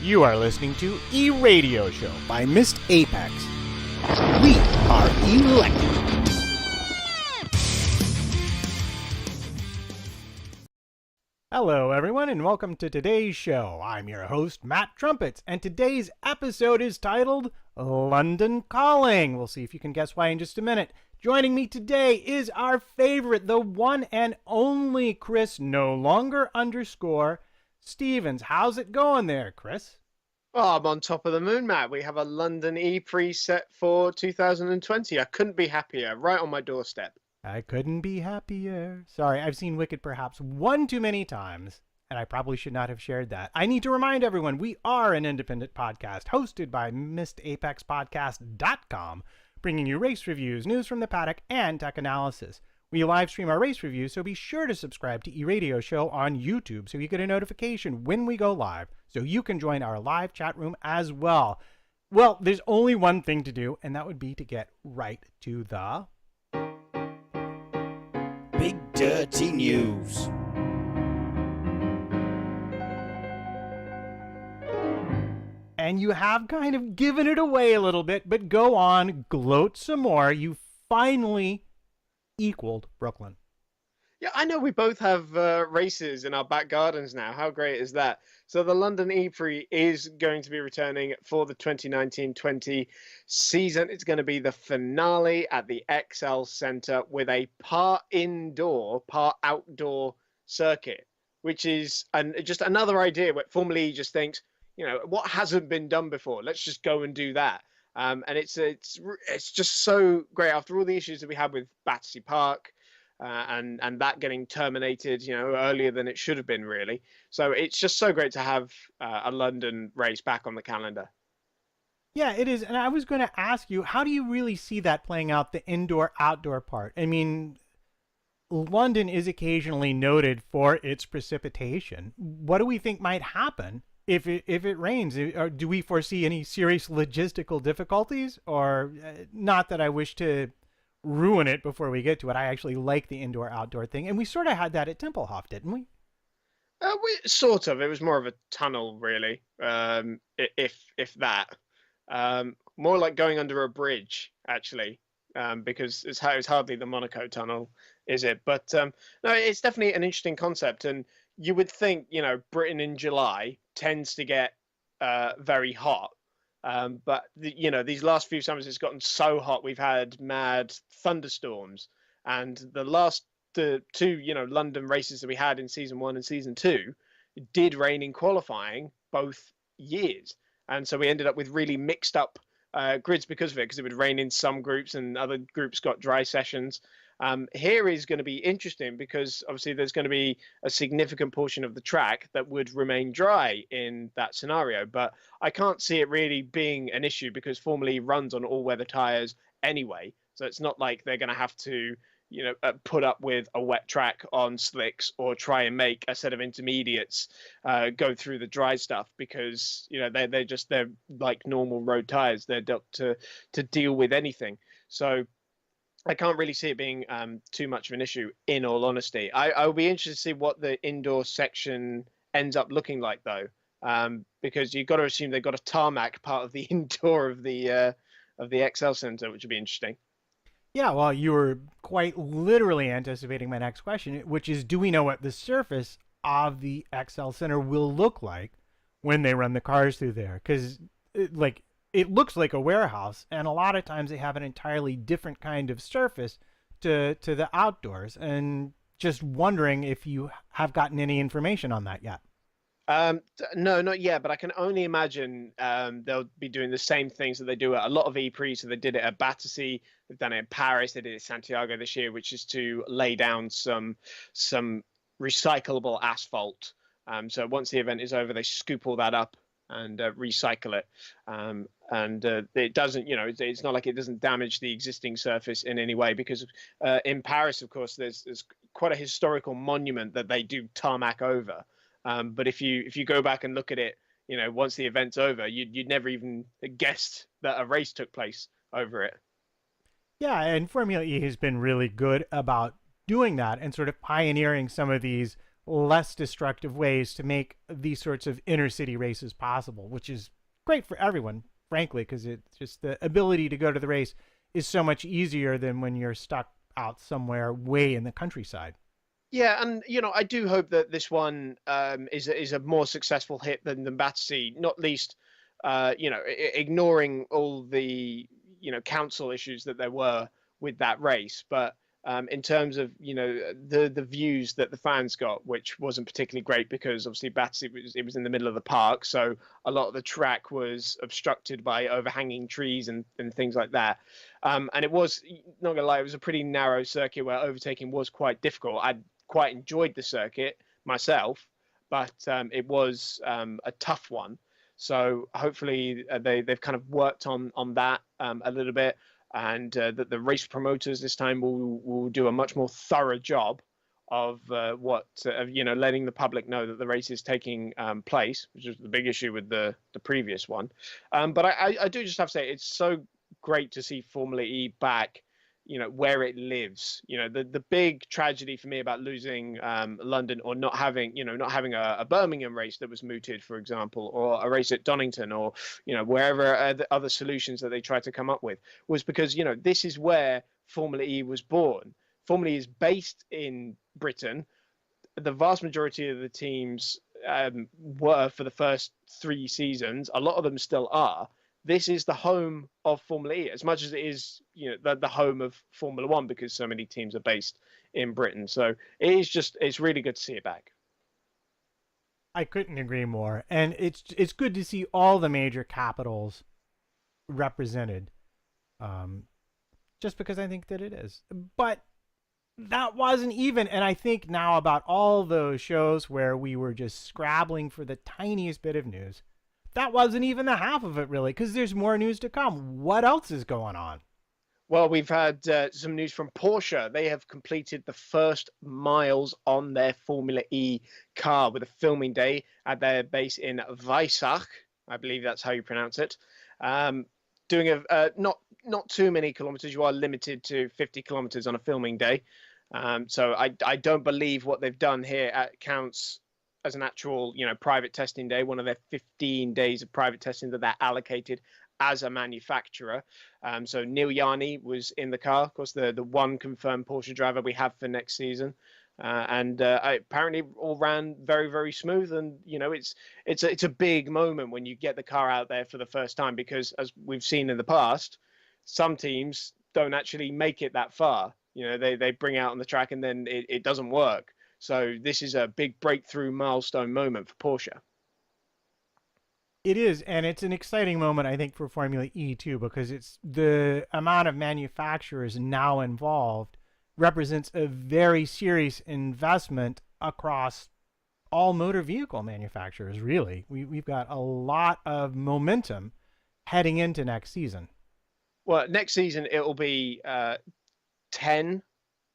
You are listening to E-Radio Show by Missed Apex. We are electric. Hello, everyone, and welcome to today's show. I'm your host, Matt Trumpets, and today's episode is titled London Calling. We'll see if you can guess why in just a minute. Joining me today is our favorite, the one and only Chris, no longer _ Stevens. How's it going there, Chris? Oh, I'm on top of the moon, Matt. We have a London E-Prix set for 2020. I couldn't be happier. Right on my doorstep. I couldn't be happier. Sorry, I've seen Wicked perhaps one too many times, and I probably should not have shared that. I need to remind everyone we are an independent podcast hosted by MissedApexPodcast.com, bringing you race reviews, news from the paddock, and tech analysis. We live stream our race reviews, so be sure to subscribe to E-Radio Show on YouTube so you get a notification when we go live, so you can join our live chat room as well. Well, there's only one thing to do, and that would be to get right to the Big Dirty News. And you have kind of given it away a little bit, but go on, gloat some more. You finally equaled Brooklyn. Yeah, I know we both have races in our back gardens now. How great is that? So the London E-Prix is going to be returning for the 2019-20 season. It's going to be the finale at the XL Centre with a part indoor, part outdoor circuit, which is just another idea where Formula E just thinks, you know, what hasn't been done before? Let's just go and do that. And it's just so great after all the issues that we had with Battersea Park and that getting terminated, you know, earlier than it should have been, really. So it's just so great to have a London race back on the calendar. Yeah, it is. And I was going to ask you, how do you really see that playing out, the indoor-outdoor part? I mean, London is occasionally noted for its precipitation. What do we think might happen if it rains? Or do we foresee any serious logistical difficulties? Or not that I wish to ruin it before we get to it. I actually like the indoor-outdoor thing. And we sort of had that at Tempelhof, didn't we? We sort of. It was more of a tunnel, really, if that. More like going under a bridge, actually, because it's hardly the Monaco tunnel, is it? But no, it's definitely an interesting concept. And you would think, you know, Britain in July tends to get very hot. But you know, these last few summers it's gotten so hot. We've had mad thunderstorms, and the two, you know, London races that we had in season 1 and season 2 did rain in qualifying both years, and so we ended up with really mixed up grids because of it, because it would rain in some groups and other groups got dry sessions. Here is going to be interesting because obviously there's going to be a significant portion of the track that would remain dry in that scenario, but I can't see it really being an issue because Formula E runs on all-weather tires anyway, so it's not like they're going to have to, you know, put up with a wet track on slicks or try and make a set of intermediates go through the dry stuff, because, you know, they're like normal road tires. They're built to deal with anything. So I can't really see it being too much of an issue, in all honesty. I'll be interested to see what the indoor section ends up looking like, though, because you've got to assume they've got a tarmac part of the indoor of the XL Centre, which would be interesting. Yeah, well, you were quite literally anticipating my next question, which is, do we know what the surface of the XL Centre will look like when they run the cars through there? Because, it looks like a warehouse, and a lot of times they have an entirely different kind of surface to the outdoors. And just wondering if you have gotten any information on that yet. No, not yet, but I can only imagine they'll be doing the same things that they do at a lot of E-Prix. So they did it at Battersea, they've done it in Paris, they did it at Santiago this year, which is to lay down some recyclable asphalt. So once the event is over, they scoop all that up and recycle it. And it doesn't, you know, it's not like it doesn't damage the existing surface in any way, because in Paris, of course, there's quite a historical monument that they do tarmac over. But if you go back and look at it, you know, once the event's over, you'd never even guessed that a race took place over it. Yeah, and Formula E has been really good about doing that and sort of pioneering some of these less destructive ways to make these sorts of inner city races possible, which is great for everyone, frankly, because it's just the ability to go to the race is so much easier than when you're stuck out somewhere way in the countryside. Yeah, and I do hope that this one is a more successful hit than the Battersea, not least ignoring all the council issues that there were with that race, but in terms of the views that the fans got, which wasn't particularly great because obviously Battersea was in the middle of the park, so a lot of the track was obstructed by overhanging trees and things like that. And it was, not gonna lie, it was a pretty narrow circuit where overtaking was quite difficult. I quite enjoyed the circuit myself, but it was a tough one. So hopefully they've kind of worked on that a little bit, and that the race promoters this time will do a much more thorough job of letting the public know that the race is taking place, which is the big issue with the previous one. But I do just have to say it's so great to see Formula E back, where it lives. The big tragedy for me about losing London, or not having a Birmingham race that was mooted, for example, or a race at Donington, or wherever the other solutions that they tried to come up with, was because this is where Formula E was born. Formula E is based in Britain. The vast majority of the teams were for the first 3 seasons. A lot of them still are. This is the home of Formula E, as much as it is, the home of Formula One, because so many teams are based in Britain. So it's really good to see it back. I couldn't agree more, and it's good to see all the major capitals represented, just because I think that it is. But that wasn't even, and I think now about all those shows where we were just scrabbling for the tiniest bit of news. That wasn't even the half of it, really, because there's more news to come. What else is going on? Well, we've had some news from Porsche. They have completed the first miles on their Formula E car with a filming day at their base in Weissach. I believe that's how you pronounce it. Doing not too many kilometers. You are limited to 50 kilometers on a filming day. So I don't believe what they've done here counts as an actual, private testing day, one of their 15 days of private testing that they're allocated as a manufacturer. So Neil Yarni was in the car, of course, the one confirmed Porsche driver we have for next season. And apparently all ran very, very smooth. And, it's a big moment when you get the car out there for the first time, because as we've seen in the past, some teams don't actually make it that far. They bring out on the track and then it doesn't work. So this is a big breakthrough milestone moment for Porsche. It is, and it's an exciting moment, I think, for Formula E too, because it's the amount of manufacturers now involved represents a very serious investment across all motor vehicle manufacturers, really. We've got a lot of momentum heading into next season. Well, next season it will be 10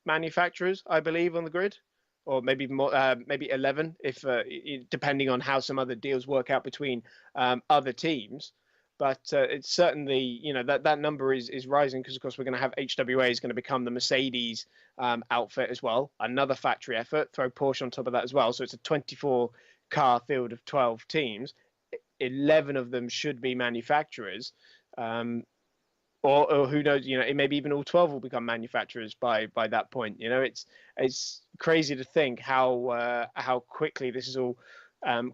manufacturers, I believe, on the grid, or maybe more, maybe 11, if depending on how some other deals work out between other teams. But it's certainly, that number is rising, because of course we're going to have HWA is going to become the Mercedes outfit as well, another factory effort. Throw Porsche on top of that as well. So it's a 24 car field of 12 teams. 11 of them should be manufacturers. Or who knows, maybe even all 12 will become manufacturers by that point. It's crazy to think how quickly this has all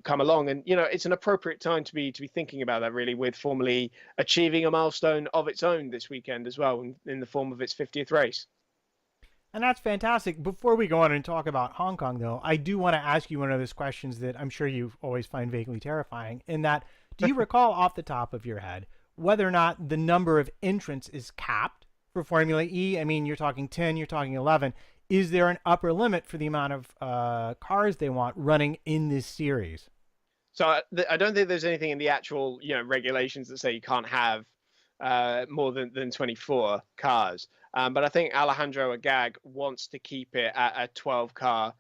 come along. And, it's an appropriate time to be thinking about that, really, with Formula E achieving a milestone of its own this weekend as well, in the form of its 50th race. And that's fantastic. Before we go on and talk about Hong Kong, though, I do want to ask you one of those questions that I'm sure you always find vaguely terrifying, in that, do you recall off the top of your head whether or not the number of entrants is capped for Formula E? I mean, you're talking 10, you're talking 11. Is there an upper limit for the amount of cars they want running in this series? So I don't think there's anything in the actual, regulations that say you can't have more than 24 cars. But I think Alejandro Agag wants to keep it at a 12-car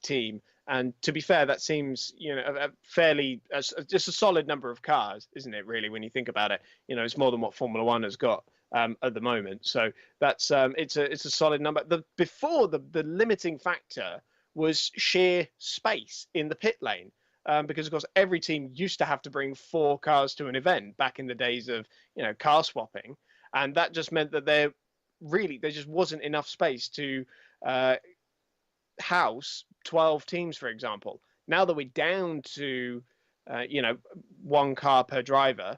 team. And to be fair, that seems, a fairly, just a solid number of cars, isn't it, really, when you think about it? It's more than what Formula One has got at the moment. So that's, it's a solid number. Before the limiting factor was sheer space in the pit lane. Because of course every team used to have to bring 4 cars to an event back in the days of car swapping, and that just meant that there just wasn't enough space to house 12 teams, for example. Now that we're down to 1 car per driver,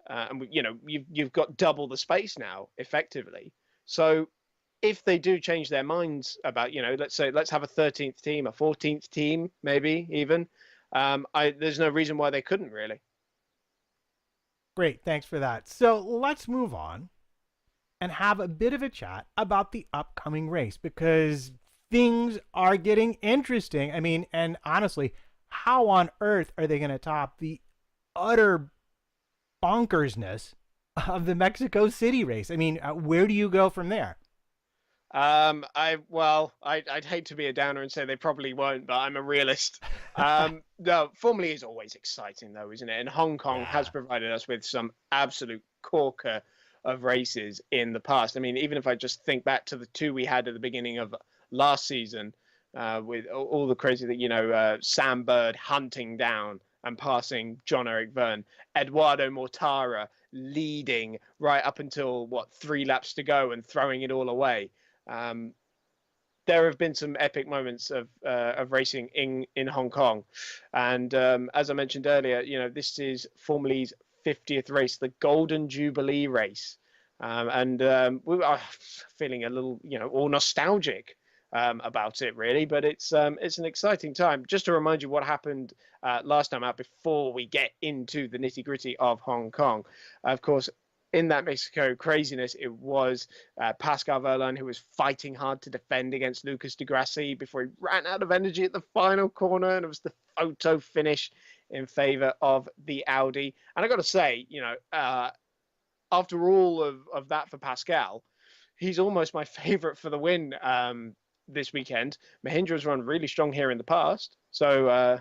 and you've got double the space now effectively. So if they do change their minds about let's say let's have a 13th team, a 14th team, maybe even, there's no reason why they couldn't really. Great, thanks for that. So let's move on and have a bit of a chat about the upcoming race, because things are getting interesting. I mean, and honestly, how on earth are they going to top the utter bonkersness of the Mexico City race? I mean, where do you go from there? I'd hate to be a downer and say they probably won't, but I'm a realist. No, Formula E is always exciting though, isn't it? And Hong Kong has provided us with some absolute corker of races in the past. I mean, even if I just think back to the 2 we had at the beginning of last season, with all the crazy that, Sam Bird hunting down and passing John-Eric Verne, Eduardo Mortara leading right up until 3 laps to go and throwing it all away. There have been some epic moments of racing in Hong Kong, and as I mentioned earlier, this is Formula E's 50th race, the Golden Jubilee race, and we are feeling a little, all nostalgic about it, really. But it's an exciting time. Just to remind you what happened last time out before we get into the nitty gritty of Hong Kong. Of course, in that Mexico craziness, it was Pascal Wehrlein who was fighting hard to defend against Lucas di Grassi before he ran out of energy at the final corner, and it was the photo finish in favor of the Audi. And I got to say, after all of that for Pascal, he's almost my favorite for the win this weekend. Mahindra's run really strong here in the past, so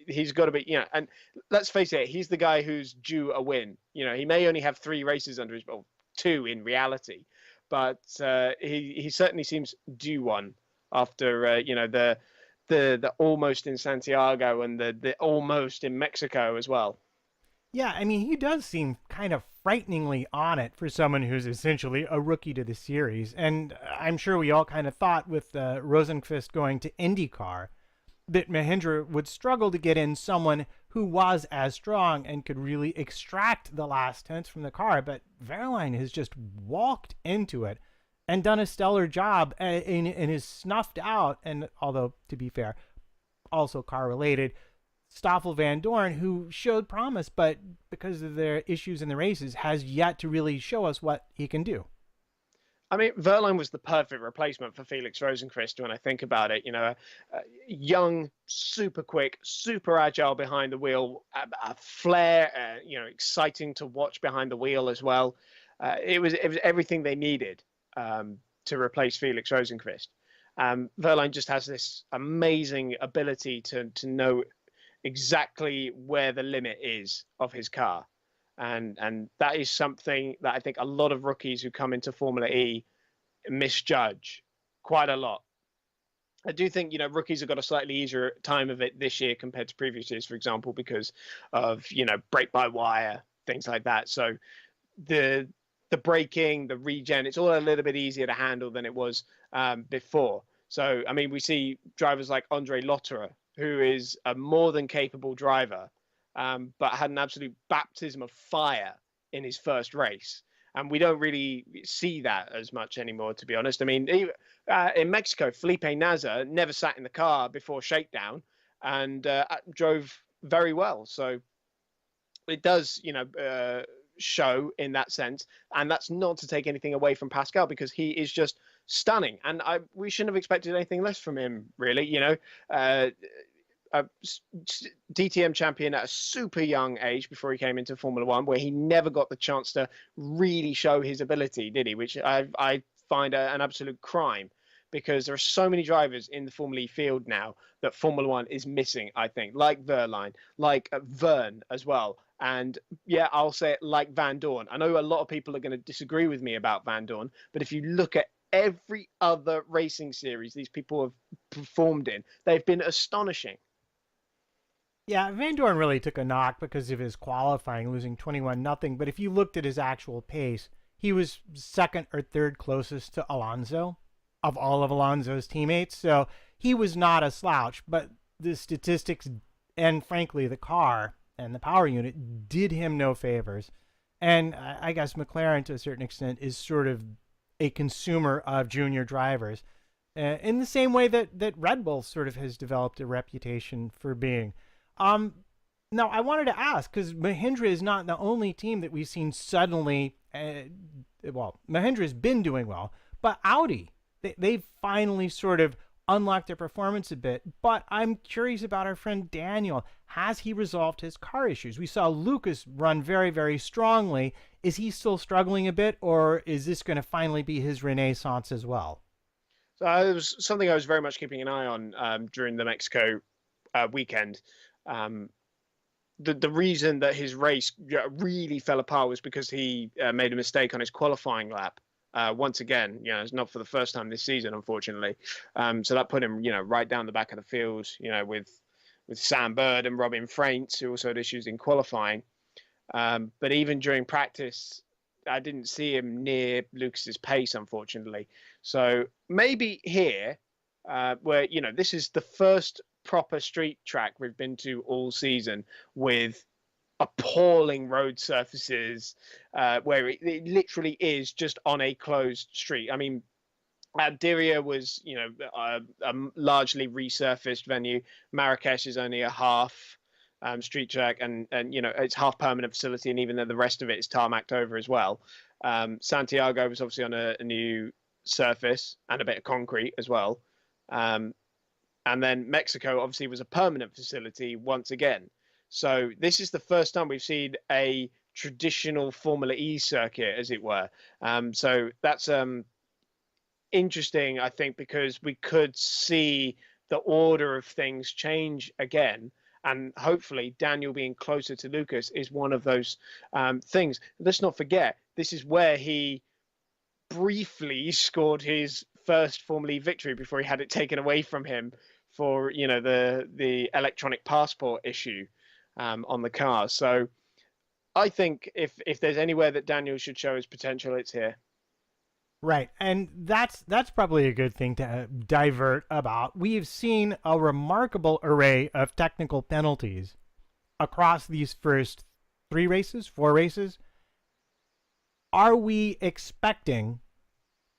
he's got to be, and let's face it, he's the guy who's due a win. He may only have 3 races under his belt, 2 in reality, but he certainly seems due one after the almost in Santiago and the almost in Mexico as well. Yeah, I mean, he does seem kind of frighteningly on it for someone who's essentially a rookie to the series. And I'm sure we all kind of thought with Rosenqvist going to IndyCar that Mahindra would struggle to get in someone who was as strong and could really extract the last tenths from the car. But Wehrlein has just walked into it and done a stellar job, and is snuffed out. And although, to be fair, also car related, Stoffel Van Dorn, who showed promise, but because of their issues in the races, has yet to really show us what he can do. I mean, Wehrlein was the perfect replacement for Felix Rosenqvist when I think about it. Young, super quick, super agile behind the wheel, a flair, exciting to watch behind the wheel as well. It was everything they needed to replace Felix Rosenqvist. Wehrlein just has this amazing ability to know exactly where the limit is of his car. And that is something that I think a lot of rookies who come into Formula E misjudge quite a lot. I do think, rookies have got a slightly easier time of it this year compared to previous years, for example, because of, brake by wire, things like that. So the braking, the regen, it's all a little bit easier to handle than it was before. So, I mean, we see drivers like Andre Lotterer, who is a more than capable driver, but had an absolute baptism of fire in his first race. And we don't really see that as much anymore, to be honest. I mean, in Mexico, Felipe Nasr never sat in the car before shakedown and drove very well. So it does, show in that sense. And that's not to take anything away from Pascal, because he is just stunning. And we shouldn't have expected anything less from him, really. A DTM champion at a super young age before he came into Formula One, where he never got the chance to really show his ability, did he? Which I find an absolute crime, because there are so many drivers in the Formula E field now that Formula One is missing, I think, like Wehrlein, like Verne as well. And yeah, I'll say it, like Van Dorn. I know a lot of people are going to disagree with me about Van Dorn, but if you look at every other racing series these people have performed in, they've been astonishing. Yeah, Van Dorn really took a knock because of his qualifying, losing 21-0. But if you looked at his actual pace, he was second or third closest to Alonso of all of Alonso's teammates. So he was not a slouch. But the statistics and, frankly, the car and the power unit did him no favors. And I guess McLaren, to a certain extent, is sort of a consumer of junior drivers in the same way that Red Bull sort of has developed a reputation for being. Now, I wanted to ask, because Mahindra is not the only team that we've seen suddenly, well, Mahindra's been doing well, but Audi, they've finally sort of unlocked their performance a bit. But I'm curious about our friend Daniel. Has he resolved his car issues? We saw Lucas run very, very strongly. Is he still struggling a bit, or is this going to finally be his renaissance as well? So it was something I was very much keeping an eye on during the Mexico weekend. The reason that his race really fell apart was because he made a mistake on his qualifying lap. Once again, it's not for the first time this season, unfortunately. So that put him, right down the back of the field, with Sam Bird and Robin Fraintz, who also had issues in qualifying. But even during practice, I didn't see him near Lucas's pace, unfortunately. So maybe here, where, this is the first proper street track we've been to all season with appalling road surfaces, where it literally is just on a closed street. I mean, Diriyah was, a largely resurfaced venue. Marrakesh is only a half street track, and it's half permanent facility, and even though the rest of it is tarmacked over as well. Santiago was obviously on a new surface and a bit of concrete as well. And then Mexico obviously was a permanent facility once again. So this is the first time we've seen a traditional Formula E circuit, as it were. So that's interesting, I think, because we could see the order of things change again. And hopefully Daniel being closer to Lucas is one of those things. Let's not forget, this is where he briefly scored his first Formula E victory before he had it taken away from him for the electronic passport issue on the car. So I think if there's anywhere that Daniel should show his potential, it's here. Right, and that's probably a good thing to divert about. We've seen a remarkable array of technical penalties across these first 4 races. Are we expecting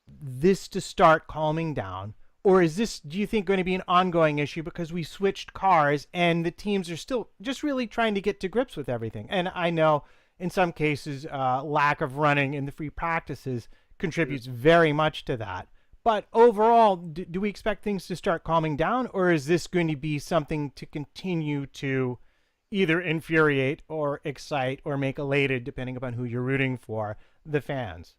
this to start calming down? Or is this, do you think, going to be an ongoing issue because we switched cars and the teams are still just really trying to get to grips with everything? And I know in some cases, lack of running in the free practices contributes very much to that. But overall, do we expect things to start calming down, or is this going to be something to continue to either infuriate or excite or make elated, depending upon who you're rooting for, the fans?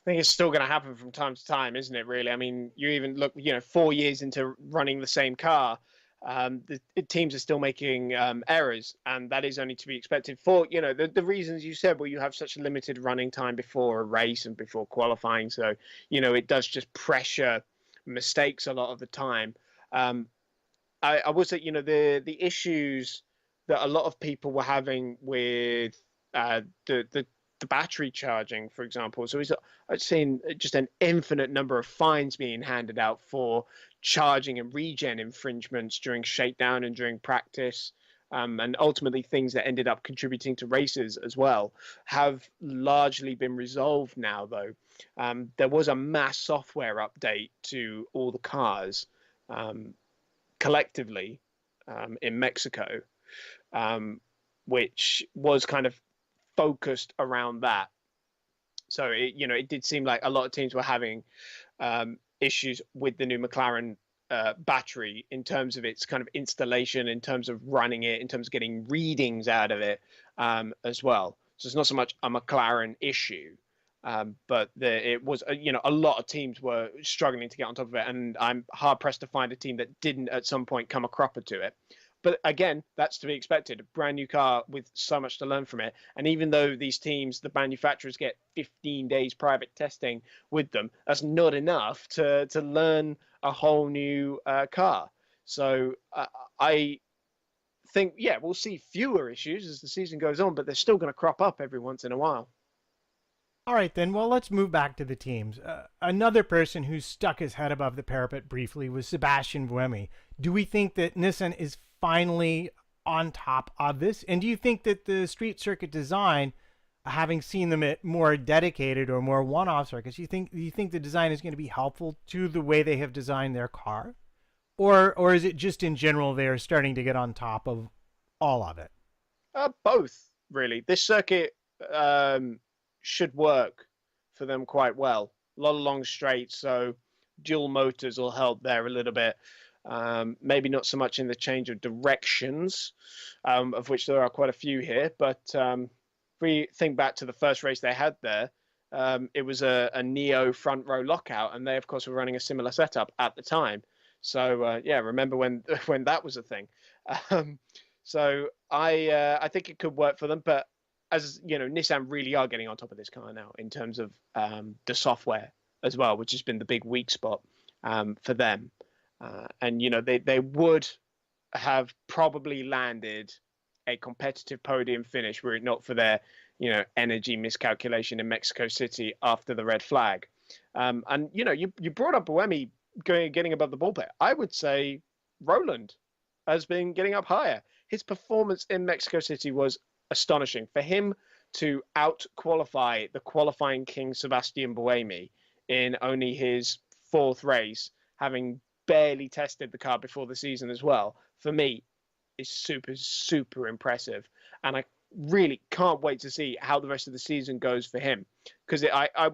I think it's still going to happen from time to time, isn't it, really? I mean, you even look, 4 years into running the same car, the teams are still making errors, and that is only to be expected for, the reasons you said, where you have such a limited running time before a race and before qualifying. So, it does just pressure mistakes a lot of the time. I would say, the issues that a lot of people were having with the battery charging, for example. So I've seen just an infinite number of fines being handed out for charging and regen infringements during shakedown and during practice. And ultimately things that ended up contributing to races as well have largely been resolved now, though. There was a mass software update to all the cars collectively in Mexico, which was kind of focused around that. So it did seem like a lot of teams were having issues with the new McLaren battery in terms of its kind of installation, in terms of running it, in terms of getting readings out of it as well. So it's not so much a McLaren issue, but it was a lot of teams were struggling to get on top of it, and I'm hard pressed to find a team that didn't at some point come a cropper to it. But again, that's to be expected. A brand new car with so much to learn from it. And even though these teams, the manufacturers, get 15 days private testing with them, that's not enough to learn a whole new car. So I think, yeah, we'll see fewer issues as the season goes on, but they're still going to crop up every once in a while. All right, then. Well, let's move back to the teams. Another person who stuck his head above the parapet briefly was Sebastian Buemi. Do we think that Nissan is finally on top of this? And do you think that the street circuit design, having seen them at more dedicated or more one-off circuits, do you think the design is going to be helpful to the way they have designed their car? Or is it just in general they are starting to get on top of all of it? Both, really. This circuit should work for them quite well. A lot of long straights, so dual motors will help there a little bit. Maybe not so much in the change of directions, of which there are quite a few here. But if we think back to the first race they had there, it was a Neo front row lockout, and they, of course, were running a similar setup at the time. So yeah, remember when that was a thing. So I think it could work for them, but as you know, Nissan really are getting on top of this car now in terms of the software as well, which has been the big weak spot for them. And you know, they would have probably landed a competitive podium finish were it not for their energy miscalculation in Mexico City after the red flag. And you know, you brought up Buemi getting above the ball pit. I would say Roland has been getting up higher. His performance in Mexico City was astonishing. For him to out-qualify the qualifying king Sebastian Buemi in only his fourth race, having barely tested the car before the season as well, for me, is super, super impressive. And I really can't wait to see how the rest of the season goes for him. Because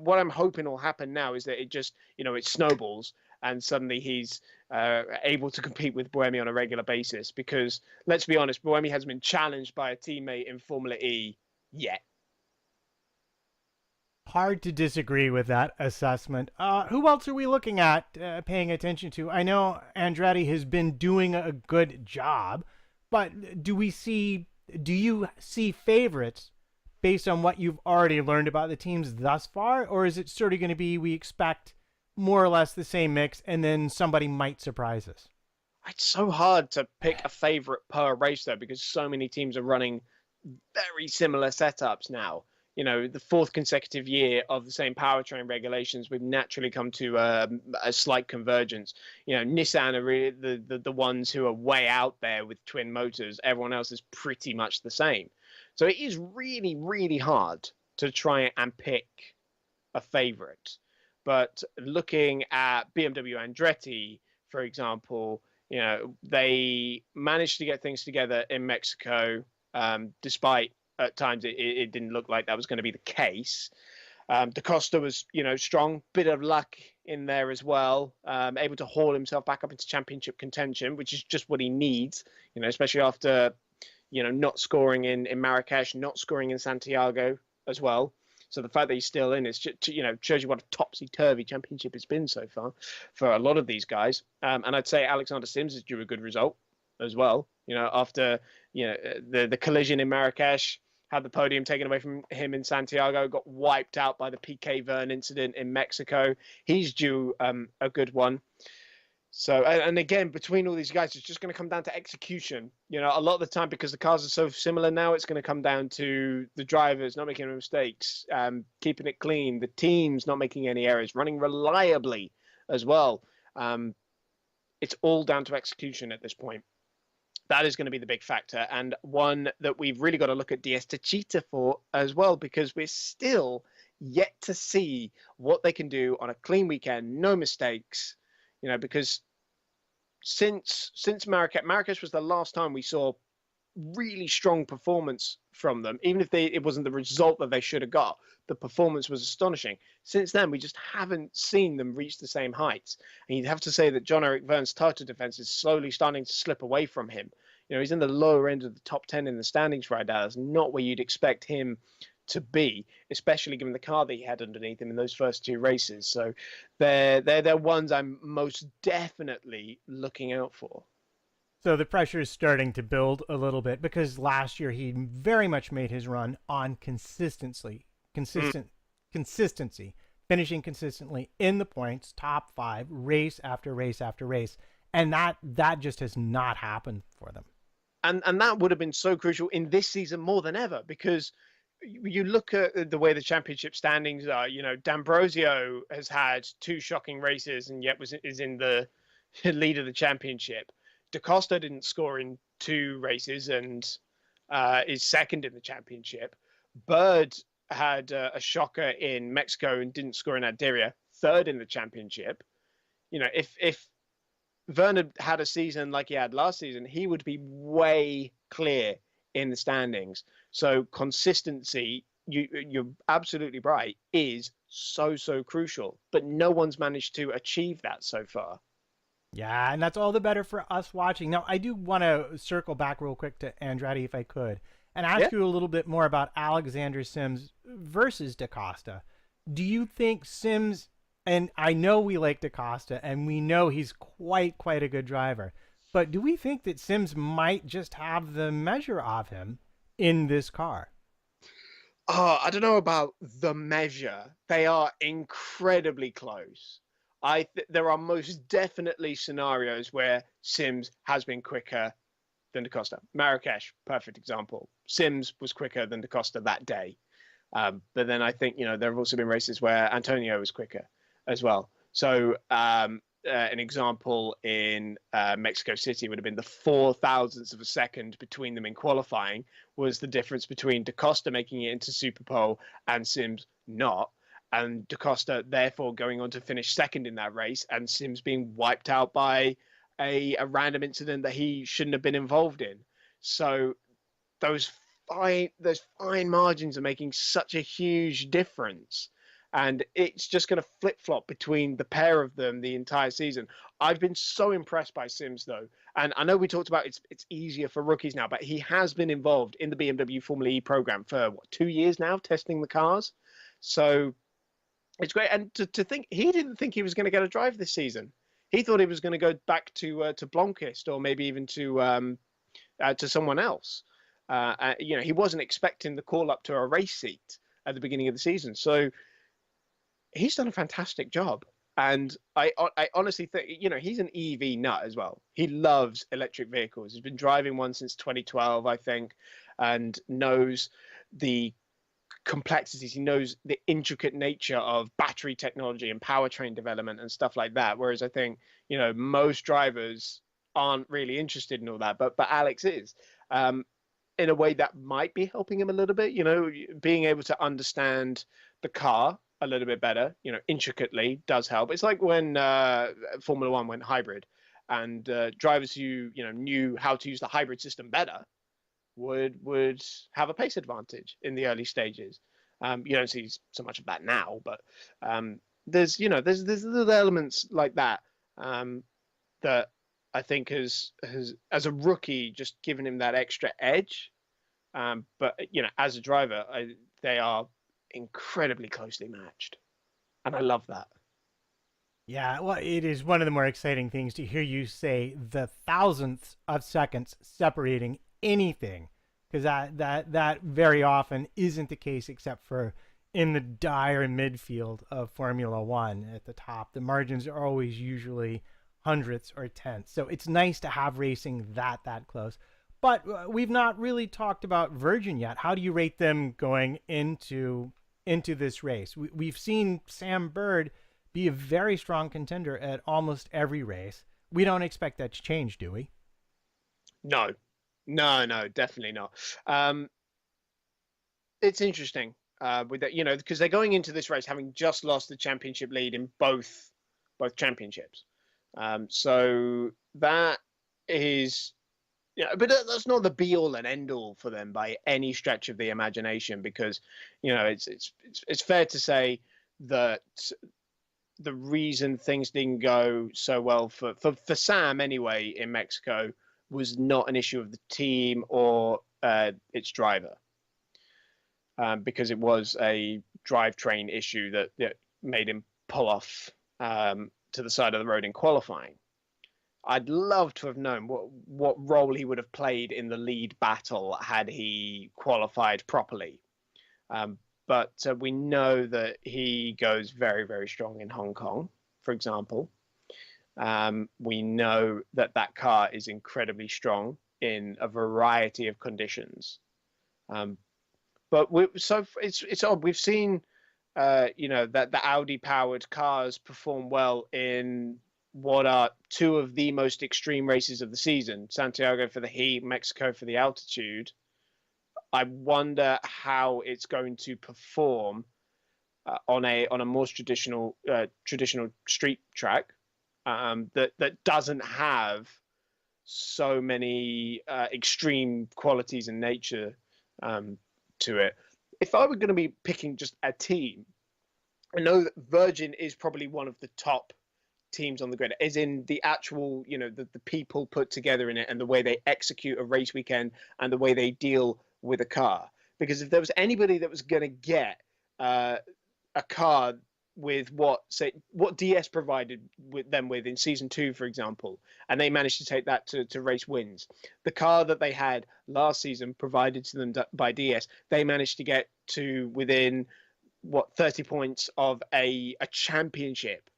what I'm hoping will happen now is that it just, it snowballs and suddenly he's able to compete with Buemi on a regular basis. Because let's be honest, Buemi hasn't been challenged by a teammate in Formula E yet. Hard to disagree with that assessment. Who else are we looking at, paying attention to? I know Andretti has been doing a good job, but do you see favorites based on what you've already learned about the teams thus far? Or is it sort of going to be, we expect more or less the same mix and then somebody might surprise us? It's so hard to pick a favorite per race though, because so many teams are running very similar setups now. The fourth consecutive year of the same powertrain regulations, we've naturally come to a slight convergence. Nissan are really the ones who are way out there with twin motors. Everyone else is pretty much the same. So it is really, really hard to try and pick a favorite. But looking at BMW Andretti, for example, they managed to get things together in Mexico, despite at times it didn't look like that was going to be the case. Da Costa was, strong, bit of luck in there as well, able to haul himself back up into championship contention, which is just what he needs, especially after, not scoring in Marrakesh, not scoring in Santiago as well. So the fact that he's still in is, shows you what a topsy-turvy championship it's been so far for a lot of these guys. And I'd say Alexander Sims is due a good result as well. After, the collision in Marrakesh, had the podium taken away from him in Santiago, got wiped out by the Piquet Verne incident in Mexico. He's due a good one. So, and again, between all these guys, it's just going to come down to execution. A lot of the time, because the cars are so similar now, it's going to come down to the drivers not making any mistakes, keeping it clean, the teams not making any errors, running reliably as well. It's all down to execution at this point. That is going to be the big factor, and one that we've really got to look at DS Techeetah for as well, because we're still yet to see what they can do on a clean weekend, no mistakes. Because since Marrakesh was the last time we saw really strong performance from them, even if it wasn't the result that they should have got, the performance was astonishing. Since then, we just haven't seen them reach the same heights. And you'd have to say that John-Eric Verne's title defense is slowly starting to slip away from him. He's in the lower end of the top 10 in the standings right now. That's not where you'd expect him to be, especially given the car that he had underneath him in those first two races. So they're ones I'm most definitely looking out for. So the pressure is starting to build a little bit because last year he very much made his run on consistency, finishing consistently in the points, top 5, race after race after race, and that just has not happened for them. And that would have been so crucial in this season more than ever, because you look at the way the championship standings are. D'Ambrosio has had 2 shocking races and yet is in the lead of the championship. Da Costa didn't score in 2 races and is second in the championship. Bird had a shocker in Mexico and didn't score in Adria, third in the championship. If Verner had a season like he had last season, he would be way clear in the standings. So consistency, you're absolutely right, is so crucial. But no one's managed to achieve that so far. Yeah, and that's all the better for us watching. Now, I do want to circle back real quick to Andrade, if I could, and ask you a little bit more about Alexander Sims versus Da Costa. Do you think Sims, and I know we like Da Costa, and we know he's quite a good driver, but do we think that Sims might just have the measure of him in this car? Oh, I don't know about the measure. They are incredibly close. There are most definitely scenarios where Sims has been quicker than Da Costa. Marrakesh, perfect example. Sims was quicker than Da Costa that day. But then I think, there have also been races where Antonio was quicker as well. So an example in Mexico City would have been the 0.004 of a second between them in qualifying was the difference between Da Costa making it into Superpole and Sims not. And Da Costa therefore going on to finish second in that race, and Sims being wiped out by a random incident that he shouldn't have been involved in. So those fine margins are making such a huge difference. And it's just going to flip-flop between the pair of them the entire season. I've been so impressed by Sims, though. And I know we talked about it's easier for rookies now, but he has been involved in the BMW Formula E program for, 2 years now, testing the cars. So it's great. And to think, he didn't think he was going to get a drive this season. He thought he was going to go back to Blomqvist or maybe even to someone else. He wasn't expecting the call up to a race seat at the beginning of the season. So he's done a fantastic job. And I honestly think, he's an EV nut as well. He loves electric vehicles. He's been driving one since 2012, I think, and knows the complexities. He knows the intricate nature of battery technology and powertrain development and stuff like that. Whereas I think, most drivers aren't really interested in all that, but Alex is. In a way that might be helping him a little bit, being able to understand the car a little bit better, intricately does help. It's like when Formula One went hybrid, and drivers who knew how to use the hybrid system better would have a pace advantage in the early stages. You don't see so much of that now, but there's little elements like that that I think has as a rookie just given him that extra edge. But as a driver, they are incredibly closely matched, and I love that. Yeah, well, it is one of the more exciting things to hear you say the thousandths of seconds separating anything, because that very often isn't the case except for in the dire midfield of Formula One at the top. The margins are always usually hundredths or tenths. So it's nice to have racing that close. But we've not really talked about Virgin yet. How do you rate them going into this race? We've seen Sam Bird be a very strong contender at almost every race. We don't expect that to change, do we? No, definitely not. It's interesting with that, because they're going into this race having just lost the championship lead in both championships. So that is, but that's not the be all and end all for them by any stretch of the imagination, because it's fair to say that the reason things didn't go so well for Sam anyway in Mexico was not an issue of the team or its driver, because it was a drivetrain issue that made him pull off to the side of the road in qualifying. I'd love to have known what role he would have played in the lead battle had he qualified properly. Um, but we know that he goes very, very strong in Hong Kong, for example. We know that that car is incredibly strong in a variety of conditions. Um, but it's odd. We've seen, that the Audi powered cars perform well in what are two of the most extreme races of the season: Santiago for the heat, Mexico for the altitude. I wonder how it's going to perform on a more traditional street track that doesn't have so many extreme qualities and nature to it. If I were going to be picking just a team, I know that Virgin is probably one of the top teams on the grid, as in the actual, the people put together in it and the way they execute a race weekend and the way they deal with a car. Because if there was anybody that was going to get a car with what DS provided with them with in season 2, for example, and they managed to take that to race wins. The car that they had last season provided to them by DS, they managed to get to within 30 points of a championship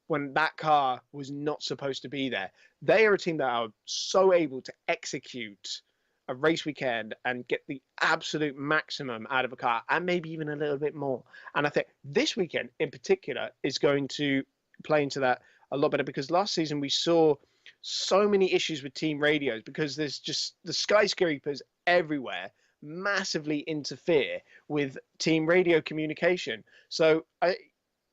when that car was not supposed to be there. They are a team that are so able to execute a race weekend and get the absolute maximum out of a car, and maybe even a little bit more. And I think this weekend in particular is going to play into that a lot better, because last season we saw so many issues with team radios because there's just the skyscrapers everywhere massively interfere with team radio communication. So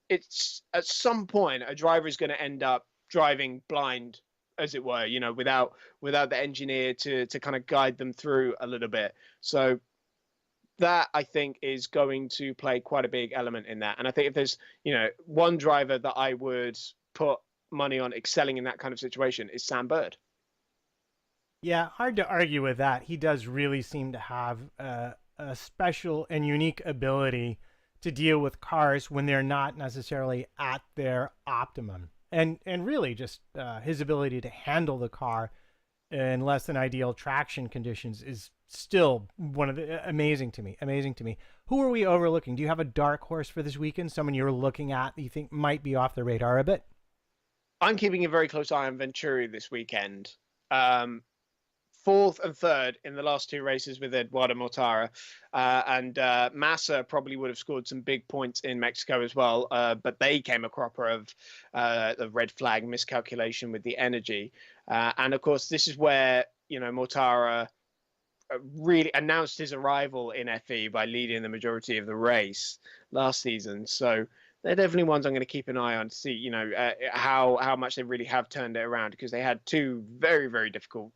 it's at some point a driver is going to end up driving blind, as it were, without the engineer to kind of guide them through a little bit. So that, I think, is going to play quite a big element in that. And I think if there's, one driver that I would put money on excelling in that kind of situation is Sam Bird. Yeah, hard to argue with that. He does really seem to have a special and unique ability to deal with cars when they're not necessarily at their optimum. And really just his ability to handle the car in less than ideal traction conditions is still one of the amazing to me. Who are we overlooking? Do you have a dark horse for this weekend? Someone you're looking at that you think might be off the radar a bit? I'm keeping a very close eye on Venturi this weekend. Fourth and third in the last 2 races with Eduardo Mortara. And Massa probably would have scored some big points in Mexico as well, but they came a cropper of the red flag miscalculation with the energy. And of course, this is where, Mortara really announced his arrival in FE by leading the majority of the race last season. So they're definitely ones I'm going to keep an eye on to see, how much they really have turned it around, because they had 2 very, very difficult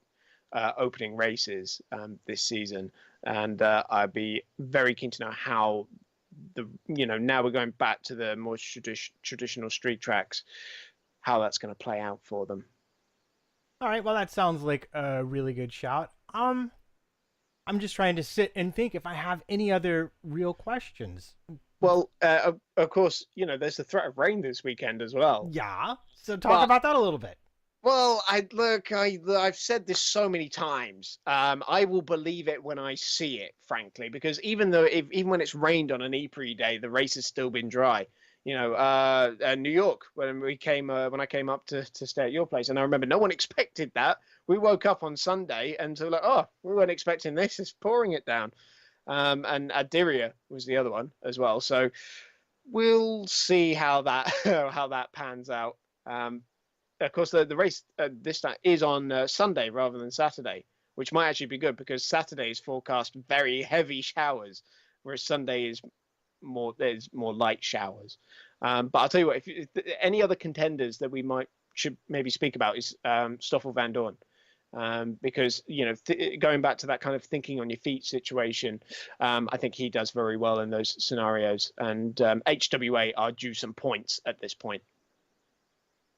opening races this season, and I'd be very keen to know how now we're going back to the more traditional street tracks, how that's going to play out for them. All right, well, that sounds like a really good shout. I'm just trying to sit and think if I have any other real questions. Well, of course, there's the threat of rain this weekend as well. Yeah, so talk about that a little bit. Well, I've said this so many times. I will believe it when I see it, frankly, because even when it's rained on an E-Prix day, the race has still been dry. New York, when I came up to stay at your place, and I remember no one expected that. We woke up on Sunday and so we weren't expecting this. It's pouring it down. And Adiria was the other one as well. So we'll see how that pans out. Of course, the race this time is on Sunday rather than Saturday, which might actually be good because Saturday is forecast very heavy showers, whereas Sunday is there's more light showers. But I'll tell you what, if any other contenders that we should maybe speak about is Stoffel van Dorn. Because going back to that kind of thinking on your feet situation, I think he does very well in those scenarios, and HWA are due some points at this point.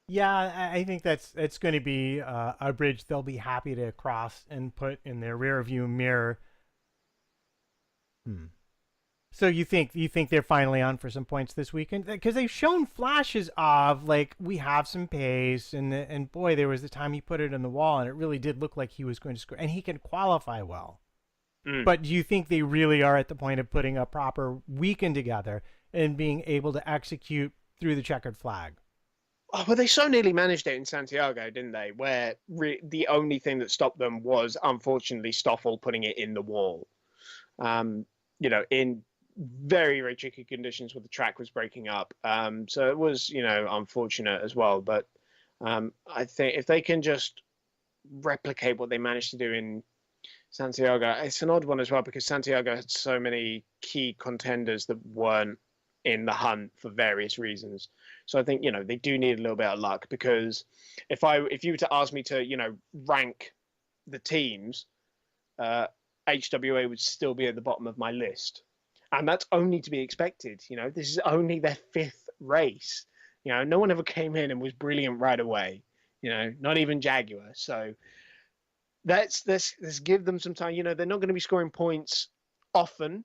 Yeah, I think it's going to be a bridge they'll be happy to cross and put in their rear view mirror. So you think they're finally on for some points this weekend? Because they've shown flashes of like we have some pace, and boy, there was the time he put it in the wall, and it really did look like he was going to score, and he can qualify well. Mm. But do you think they really are at the point of putting a proper weekend together and being able to execute through the checkered flag? Oh, well, they so nearly managed it in Santiago, didn't they? Where the only thing that stopped them was, unfortunately, Stoffel putting it in the wall. In very, very tricky conditions where the track was breaking up. So it was, unfortunate as well. But I think if they can just replicate what they managed to do in Santiago, it's an odd one as well because Santiago had so many key contenders that weren't in the hunt for various reasons. So I think they do need a little bit of luck because if you were to ask me to rank the teams, HWA would still be at the bottom of my list, and that's only to be expected. This is only their fifth race. No one ever came in and was brilliant right away. Not even Jaguar. So let's give them some time. They're not going to be scoring points often,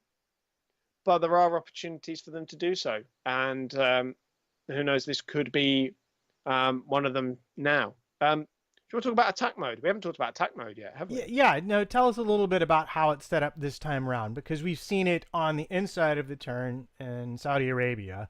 but there are opportunities for them to do so. And who knows, this could be one of them now. Do you want to talk about attack mode? We haven't talked about attack mode yet, have we? Yeah. No, tell us a little bit about how it's set up this time around because we've seen it on the inside of the turn in Saudi Arabia,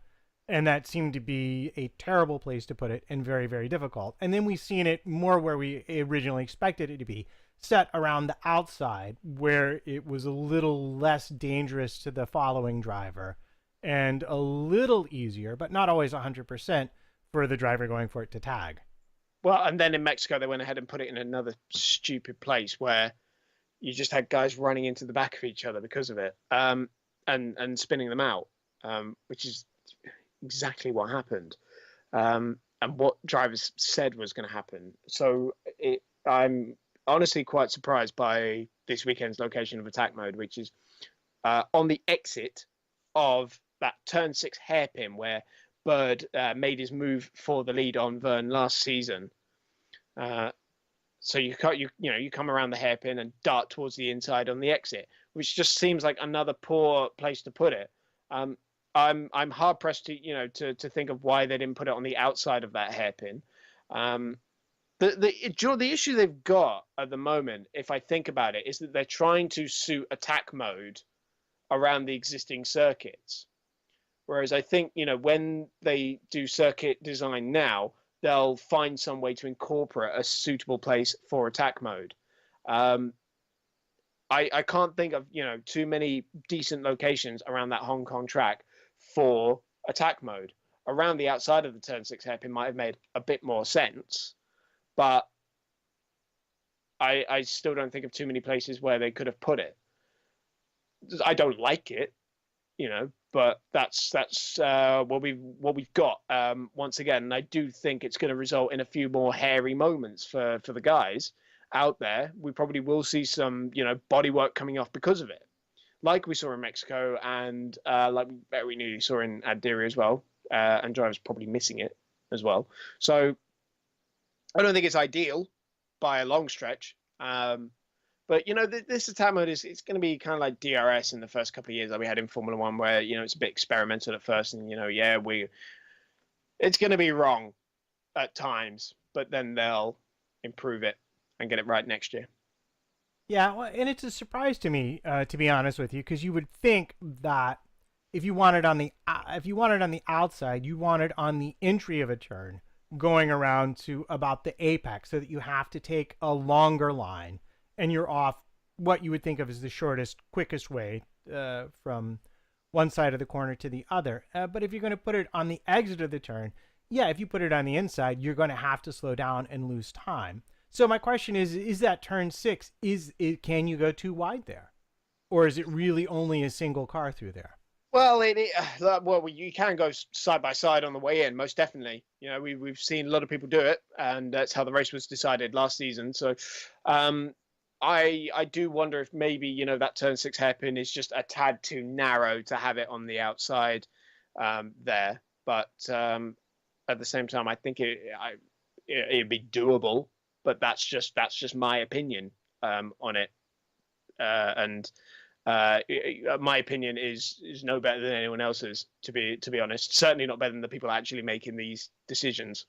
and that seemed to be a terrible place to put it and very, very difficult. And then we've seen it more where we originally expected it to be, set around the outside where it was a little less dangerous to the following driver and a little easier, but not always 100% for the driver going for it to tag. Well, and then in Mexico, they went ahead and put it in another stupid place where you just had guys running into the back of each other because of it, and spinning them out, which is exactly what happened, and what drivers said was going to happen. So I'm honestly quite surprised by this weekend's location of attack mode, which is on the exit of that turn 6 hairpin where Bird made his move for the lead on Verne last season. So you come around the hairpin and dart towards the inside on the exit, which just seems like another poor place to put it. I'm hard pressed to think of why they didn't put it on the outside of that hairpin. The issue they've got at the moment, if I think about it, is that they're trying to suit attack mode around the existing circuits. Whereas I think, when they do circuit design now, they'll find some way to incorporate a suitable place for attack mode. I can't think of, too many decent locations around that Hong Kong track for attack mode. Around the outside of the turn 6 hairpin might have made a bit more sense, but I still don't think of too many places where they could have put it. I don't like it, but that's what we've got. Once again, and I do think it's going to result in a few more hairy moments for the guys out there. We probably will see some bodywork coming off because of it, like we saw in Mexico, and like we very nearly saw in Adira as well, and drivers probably missing it as well. So I don't think it's ideal by a long stretch. But this attack mode it's going to be kind of like DRS in the first couple of years that we had in Formula One, where it's a bit experimental at first, and it's going to be wrong at times, but then they'll improve it and get it right next year. Yeah, well, and it's a surprise to me, to be honest with you, because you would think that if you want it on the outside, you want it on the entry of a turn, going around to about the apex, so that you have to take a longer line, and you're off what you would think of as the shortest, quickest way from one side of the corner to the other. But if you're going to put it on the exit of the turn, yeah, if you put it on the inside, you're going to have to slow down and lose time. So my question is that turn 6, can you go too wide there? Or is it really only a single car through there? Well, you can go side by side on the way in, most definitely. We've seen a lot of people do it, and that's how the race was decided last season. So I do wonder if maybe, that turn 6 hairpin is just a tad too narrow to have it on the outside there. But at the same time, I think it'd be doable. But that's just my opinion on it. And my opinion is no better than anyone else's. To be honest, certainly not better than the people actually making these decisions.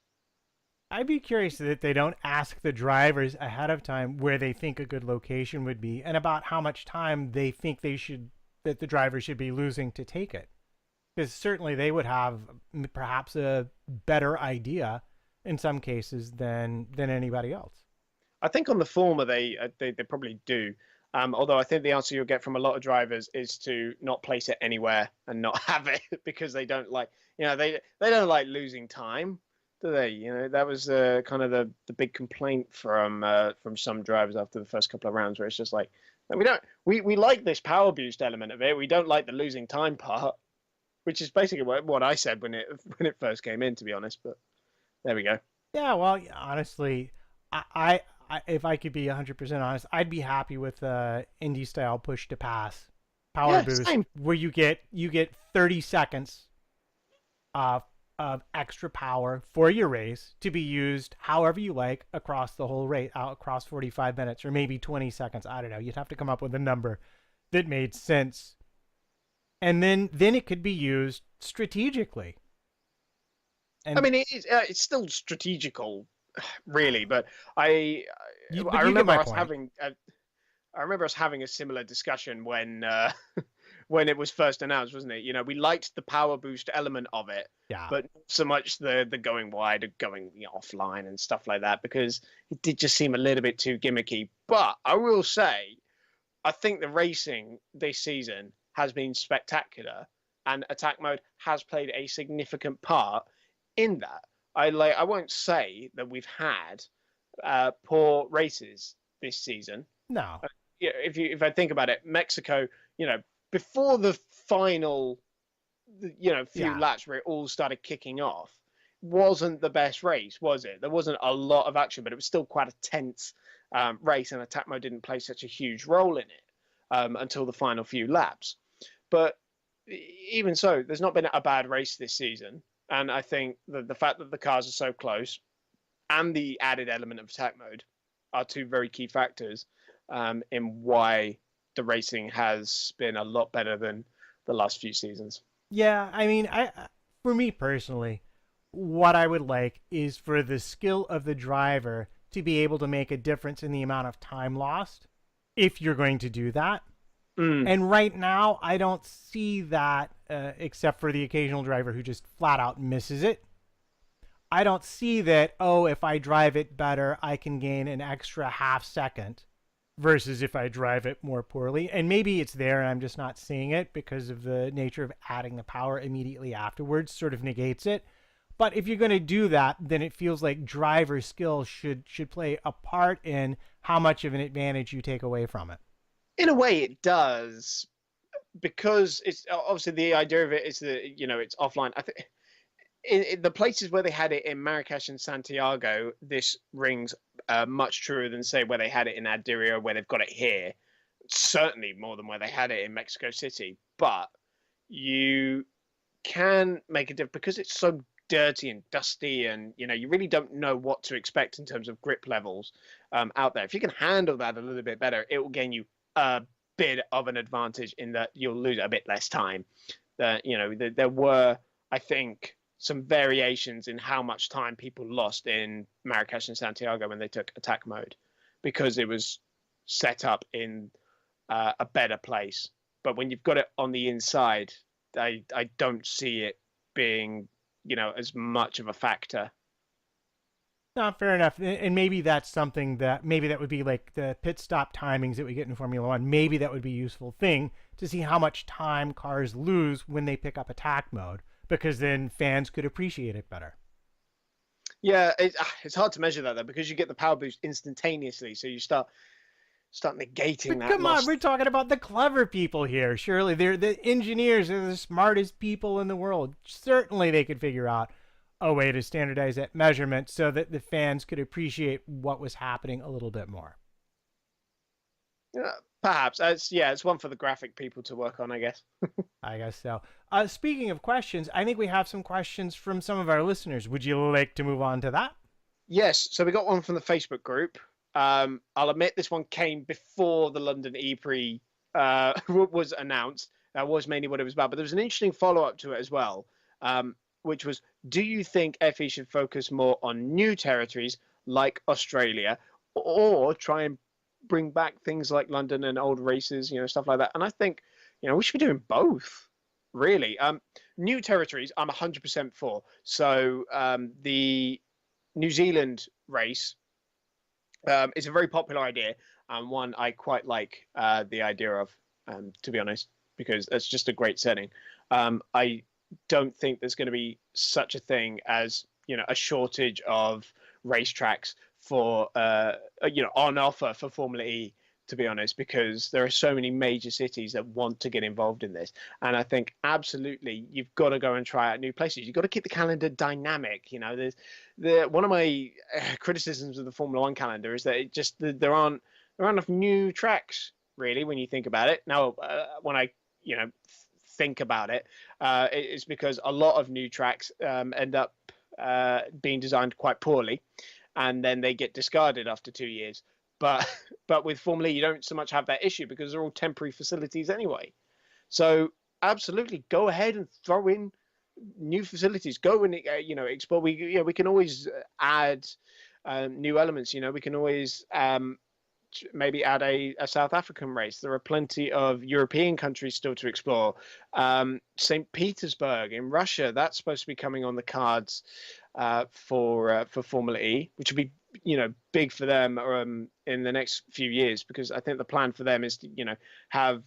I'd be curious that they don't ask the drivers ahead of time where they think a good location would be and about how much time they think that the driver should be losing to take it. Because certainly they would have perhaps a better idea in some cases than anybody else. I think on the former they probably do. Although I think the answer you'll get from a lot of drivers is to not place it anywhere and not have it because they don't like, they don't like losing time, do they? That was kind of the big complaint from some drivers after the first couple of rounds, where it's just like, we like this power boost element of it. We don't like the losing time part, which is basically what I said when it first came in, to be honest. But there we go. Yeah, well, honestly, I if I could be 100% honest, I'd be happy with Indy style push to pass power boost, same. where you get 30 seconds of extra power for your race to be used however you like across the whole race, across 45 minutes or maybe 20 seconds. I don't know. You'd have to come up with a number that made sense, and then it could be used strategically. And I mean, it's still strategical, really. But I remember us having a similar discussion when when it was first announced, wasn't it? We liked the power boost element of it, yeah, but not so much the going wide, going offline and stuff like that, because it did just seem a little bit too gimmicky. But I will say, I think the racing this season has been spectacular, and attack mode has played a significant part in that. I won't say that we've had poor races this season. No. If I think about it, Mexico, before the final, few laps where it all started kicking off, wasn't the best race, was it? There wasn't a lot of action, but it was still quite a tense race, and attack mode didn't play such a huge role in it until the final few laps. But even so, there's not been a bad race this season. And I think the fact that the cars are so close and the added element of attack mode are two very key factors in why the racing has been a lot better than the last few seasons. Yeah, I mean, for me personally, what I would like is for the skill of the driver to be able to make a difference in the amount of time lost if you're going to do that. And right now, I don't see that, except for the occasional driver who just flat out misses it. I don't see that, if I drive it better, I can gain an extra half second versus if I drive it more poorly. And maybe it's there and I'm just not seeing it because of the nature of adding the power immediately afterwards sort of negates it. But if you're going to do that, then it feels like driver skill should play a part in how much of an advantage you take away from it. In a way, it does, because it's obviously the idea of it is that it's offline. I think in the places where they had it in Marrakesh and Santiago, this rings much truer than say where they had it in Adiria, where they've got it here. Certainly more than where they had it in Mexico City. But you can make a difference because it's so dirty and dusty, and you really don't know what to expect in terms of grip levels out there. If you can handle that a little bit better, it will gain you a bit of an advantage in that you'll lose a bit less time. There were, I think, some variations in how much time people lost in Marrakesh and Santiago when they took attack mode, because it was set up in a better place. But when you've got it on the inside, I don't see it being as much of a factor. No, fair enough. And maybe that's something that would be like the pit stop timings that we get in Formula One. Maybe that would be a useful thing to see how much time cars lose when they pick up attack mode, because then fans could appreciate it better. Yeah, it's hard to measure that though, because you get the power boost instantaneously, so you start negating that. Come on, we're talking about the clever people here. Surely they're the engineers, they're the smartest people in the world. Certainly they could figure out a way to standardize that measurement so that the fans could appreciate what was happening a little bit more. Yeah, perhaps. It's one for the graphic people to work on, I guess. I guess so. Speaking of questions, I think we have some questions from some of our listeners. Would you like to move on to that? Yes. So we got one from the Facebook group. I'll admit this one came before the London E-Prix was announced. That was mainly what it was about. But there was an interesting follow-up to it as well, which was, do you think FE should focus more on new territories like Australia, or try and bring back things like London and old races, stuff like that? And I think, we should be doing both, really. New territories, I'm 100% for. So the New Zealand race is a very popular idea, and one I quite like the idea of, to be honest, because it's just a great setting. I don't think there's going to be such a thing as a shortage of racetracks for on offer for Formula E, to be honest, because there are so many major cities that want to get involved in this. And I think absolutely you've got to go and try out new places. You've got to keep the calendar dynamic. There's one of my criticisms of the Formula One calendar is that there aren't enough new tracks, really, when you think about it. Now, when I think about it, it's because a lot of new tracks end up being designed quite poorly, and then they get discarded after 2 years. But with Formula E, you don't so much have that issue because they're all temporary facilities anyway. So absolutely, go ahead and throw in new facilities. Go and explore. We can always add new elements. We can always maybe add a South African race. There are plenty of European countries still to explore. St. Petersburg in Russia, that's supposed to be coming on the cards for Formula E, which would be big for them in the next few years, because I think the plan for them is to have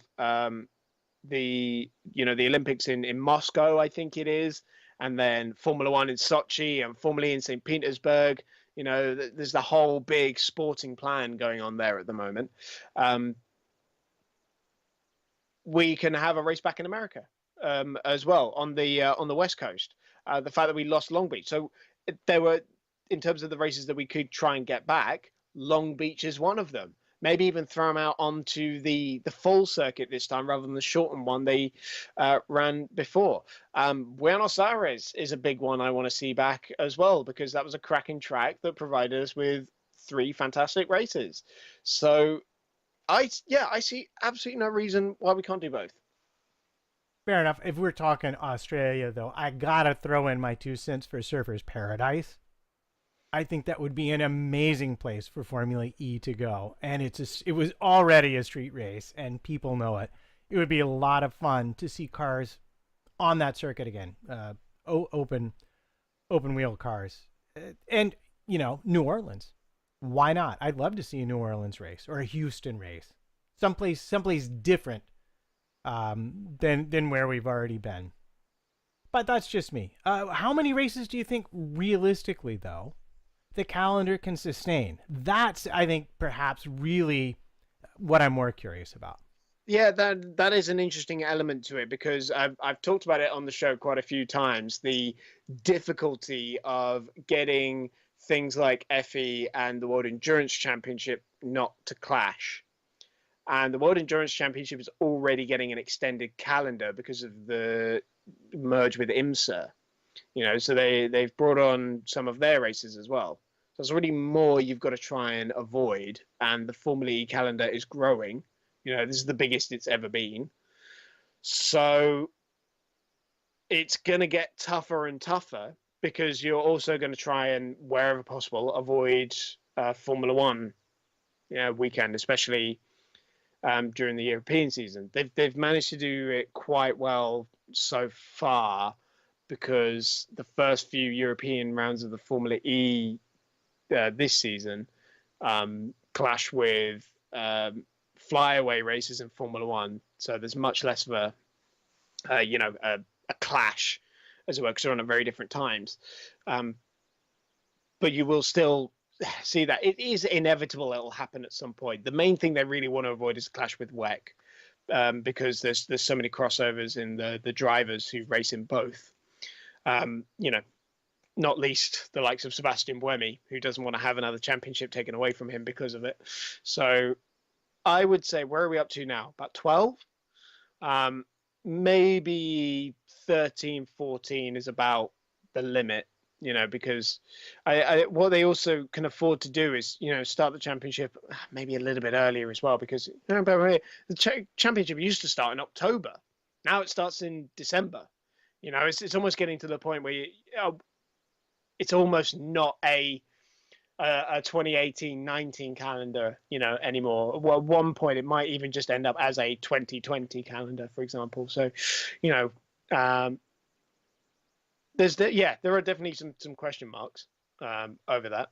the Olympics in Moscow, I think it is, and then Formula One in Sochi and Formula E in St. Petersburg. There's the whole big sporting plan going on there at the moment. We can have a race back in America as well on the West Coast. The fact that we lost Long Beach, so there were, in terms of the races that we could try and get back, Long Beach is one of them. Maybe even throw them out onto the full circuit this time rather than the shortened one they ran before. Buenos Aires is a big one I want to see back as well, because that was a cracking track that provided us with 3 fantastic races. So I see absolutely no reason why we can't do both. Fair enough. If we're talking Australia, though, I gotta throw in my 2 cents for Surfers Paradise. I think that would be an amazing place for Formula E to go, and it was already a street race, and people know it. It would be a lot of fun to see cars on that circuit again, open wheel cars, and New Orleans. Why not? I'd love to see a New Orleans race or a Houston race, someplace different than where we've already been. But that's just me. How many races do you think realistically, though, the calendar can sustain? That's, I think, perhaps really what I'm more curious about. Yeah, that is an interesting element to it, because I've talked about it on the show quite a few times, the difficulty of getting things like FE and the World Endurance Championship not to clash. And the World Endurance Championship is already getting an extended calendar because of the merge with IMSA. So they've brought on some of their races as well. So it's already more you've got to try and avoid. And the Formula E calendar is growing. This is the biggest it's ever been. So it's going to get tougher and tougher, because you're also going to try and, wherever possible, avoid Formula One weekend, especially during the European season. They've managed to do it quite well so far, because the first few European rounds of the Formula E this season clash with flyaway races in Formula One, so there's much less of a clash, as it were, because they're on at very different times. But you will still see that it is inevitable it'll happen at some point. The main thing they really want to avoid is a clash with WEC, because there's so many crossovers in the drivers who race in both. Not least the likes of Sebastian Buemi, who doesn't want to have another championship taken away from him because of it. So I would say, where are we up to now? About 12? Maybe 13, 14 is about the limit because what they also can afford to do is, start the championship maybe a little bit earlier as well, because the championship used to start in October. Now it starts in December. It's almost getting to the point where it's almost not a 2018-19 calendar, anymore. Well, at one point it might even just end up as a 2020 calendar, for example. So, there are definitely some question marks over that,